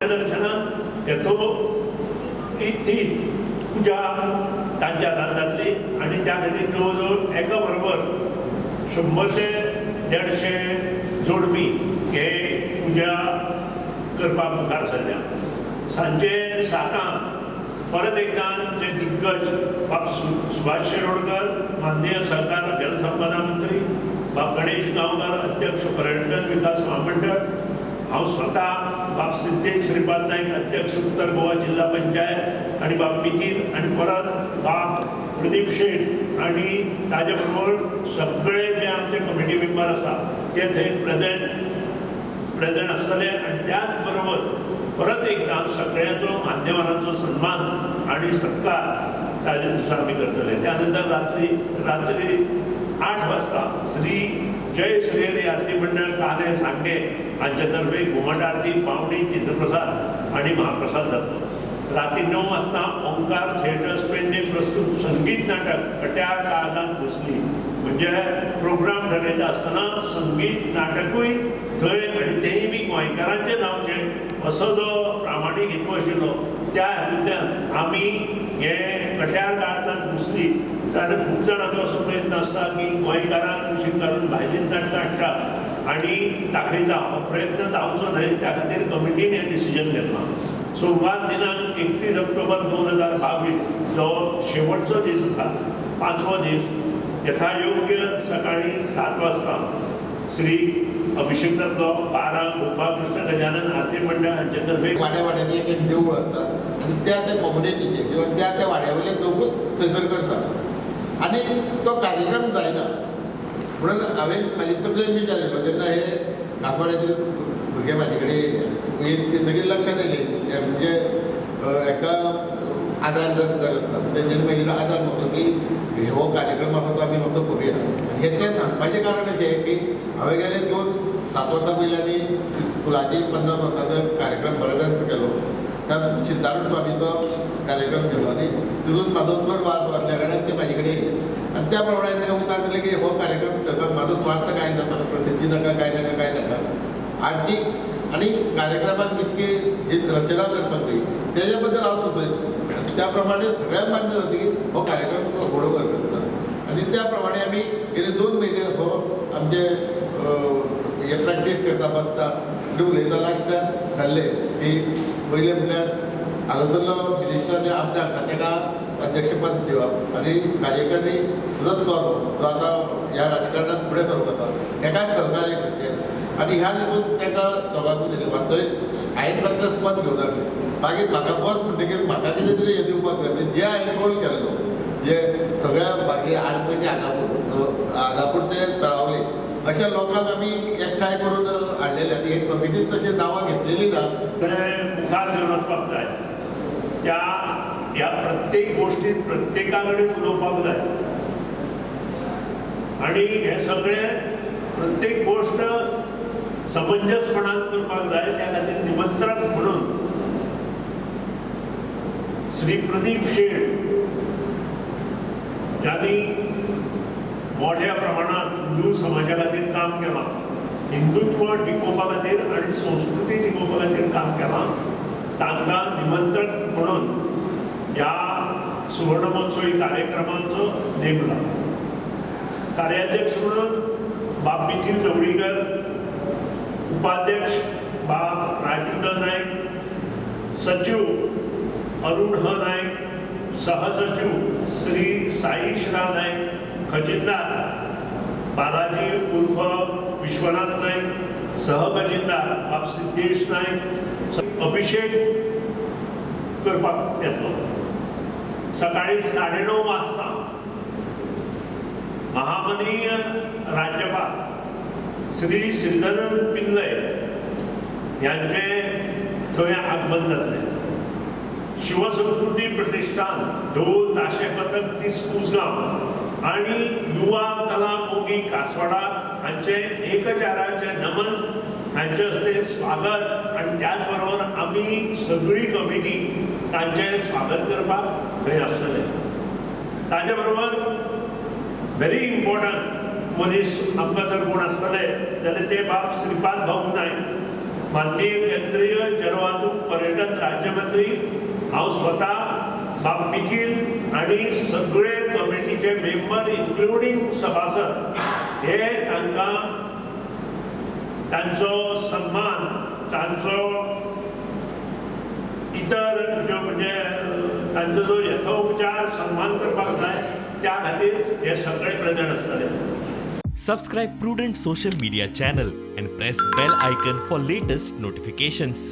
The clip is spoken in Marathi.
दर्शनात येतो ती पूजा तांच्या दांतातली आणि त्या खातीर जवळजवळ एका बरोबर 100 ते 150 जोडपी हे पूजा करपाक मुखार सरल्या। सांजे 7 परत एकदा जे दिग्गज बाब सुभाष शिरोडकर माननीय सहकार जलसंपदा मंत्री, बाब गणेश गांवकर अध्यक्ष पर्यटन विकास महामंडळ, हांव स्वता बाब सिद्धेश श्रीपाद नाईक अध्यक्ष उत्तर गोवा जिल्हा पंचायत आणि बाब मितीन आणि परत बाब प्रदीप शेठ आणि ताजे बरोबर सगळे जे आमचे कमिटी मेंबर आसा ते थंय प्रेझेंट आसतले आणि त्याच बरोबर परत एकदा सगळ्यांचो मान्यवरांचो सन्मान आणि सत्कार ताजे दिसा आमी करतले। त्यानंतर रात्री 8 वाजता श्री जय श्री आरती मंडळ काले सांगे हांच्यातर्फे घुमट आरती, पावणी, तीर्थप्रसाद आणि महाप्रसाद जातलो। रात्री 9 वाजता ओंकार थिएटर्स पेडणे प्रस्तुत संगीत नाटक कट्यार काळजांत घुसली म्हणजे प्रोग्राम ठरयता आसतना संगीत नाटकूय थंय आनी तेय बी गोंयकारांचे जावचे असो जो प्रामाणीक हेतू आशिल्लो त्या हेतूंतल्यान आमी हे कट्यार काळजांत घुसली जाल्यार खूब जाणांचो असो प्रयत्न आसता की गोंयकारांक विशीं काडून भायलीं नाटकां हाडटा आनी दाखयता। हो प्रयत्न जावचो न्हय त्या खातीर कमिटीन हें डिसिजन घेतलां। सोमवार दिनांक 31 ऑक्टोबर 2022 जो शेवटचो दीस आसा, 5वो दीस, यथायोग्य सकाळी 7 वाजता श्री अभिषेक जातलो। 12 गोपाळकृष्ण गजानन आरती मंडळ हांचे तर्फे वाड्यांनी एक देवूळ आसता आनी त्या कम्युनिटीचे किंवा त्या वाड्यावयले लोकूच थंयसर करता आनी तो कार्यक्रम जायना म्हणून हांवें म्हाजी तकलेन विचारिल्लो जेन्ना हे कासवाड्यातील भुरगे म्हाजे कडेन येतकीर लक्षांत येयलें म्हणजे हेका आदार गरज आसता तेजेर मागीर आदार म्हणलो की हो कार्यक्रम आसा तो आमी मातसो करुया। हे तें सांगपाचें कारण अशें की हांवें गेले 7 वर्सां पयलीं आमी स्कुलाची 50 वर्सांचो कार्यक्रम बरगंज केलो, तातूंत सिद्धार्थ स्वामीचो कार्यक्रम केलो आनी तितून म्हाजो चड वाद आसल्या कारणान ते म्हाजे कडेन येयले आनी त्या प्रमाणे तांकां उतर दिलें की हो कार्यक्रम करपाक म्हाजो स्वार्थ कांय ना, म्हाका प्रसिद्धी नाका, कांय नाका, आर्थीक आनी कार्यक्रमाक कितकी जी रचना करपाक जाय तेज्या बद्दल हांव सुचयलो आनी त्या प्रमाणे सगळ्यांक मान्य जाता की हो कार्यक्रम घडोवपाक करता आनी त्या प्रमाणे आमी गेले 2 म्हयने हो आमचे हे प्रॅक्टीस करता बसता आनी उलयता लास्टाक थारले की पयलें म्हटल्यार हांगासरलो मिनिस्टर आमदार आसा ताका अध्यक्षपद दिवप आनी कार्यकर्ती सदस्य जो आतां ह्या राजकारणांत फुडें सरूंक आसा ताकाय सहकार्य करचें आनी ह्या हितून ताका दोगांकूय दिलें। वास्तवीक हांवें मात्र पद घेवन आसलें मागीर म्हाका बस म्हणटकीर म्हाका कितें तरी हें दिवपाक जाय म्हणजे जे हांवें रोल केल्लो जे सगळ्या बाकी आडपय ते आगापूर ते तळावले अशा लोकांक आमी एकठांय करून हाडलेले आनी एक कमिटीन तशें नांवां घेतलेलीं ना मुखार घेवन वचपाक जाय। त्या ह्या प्रत्येक गोष्टीत प्रत्येका कडेन उलोवपाक जाय आनी हे सगळें प्रत्येक गोष्ट समंजसपणान करपाक जाय। त्या खातीर निमंत्रक म्हणून श्री प्रदीप शेठ ज्यांनी मोठ्या प्रमाणात हिंदू समाजा खातीर काम केलां, हिंदुत्व टिकोवपा खातीर आनी संस्कृती टिकोवपा खातीर काम केलां, तांकां निमंत्रक म्हणून ह्या सुवर्ण महोत्सवी कार्यक्रमाचो नेमला। कार्याध्यक्ष म्हणून बाब मिथिल जवळीकर, उपाध्यक्ष बाब राजेंद्र नायक, सचिव अरुण नायक, सहसचिव श्री साईश्रा नायक, खजिनदार बालाजी उर्फ विश्वनाथ नायक, सहखजिनदार बाब सिद्धेश नायक अभिषेक करपाक येतलो। सकाळी 9:30 वाजता महामनीय राज्यपाल श्री श्रीधरन पिल्लय यांचे थंय आगमन जातलें। शिवसंस्कृती प्रतिष्ठान ढोल ताशे पथक तीस कुसगांव आणि युवा कला मोगी कासवाडा हांचे एकचाराचे नमन हांचे हस्ते स्वागत आणि त्याच बरोबर आमी सगळी कमिटी तांचे स्वागत करपाक थंय आसतले। ताजे बरोबर व्हेरी इम्पॉर्टंट मनीस आमकां जर कोण आसतले जाल्यार ते बाब श्रीपाद भाऊ नायक, माननीय केंद्रीय जलवाहतूक अर्थ राज्यमंत्री हांव स्वता बाब निखील आणि सगळे कमिटीचे मेंबर इन्क्लुडींग सभासद हे तांकां तांचो सन्मान तांचो इतर ज्यो म्हणजे तांचो जो यथोपचार सन्मान करपाक जाय त्या खातीर हे सगळे प्रेझेंट आसतले. Subscribe Prudent social media channel and press bell icon for latest notifications.